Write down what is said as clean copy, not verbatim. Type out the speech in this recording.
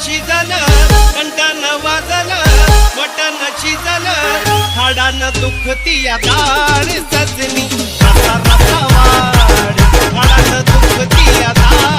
शिजलं कंटानं वाजलं मटण शिजलं हाडानं दुखती या डाळ सजनी रसा रसा वाढ हाडानं दुखती या डाळ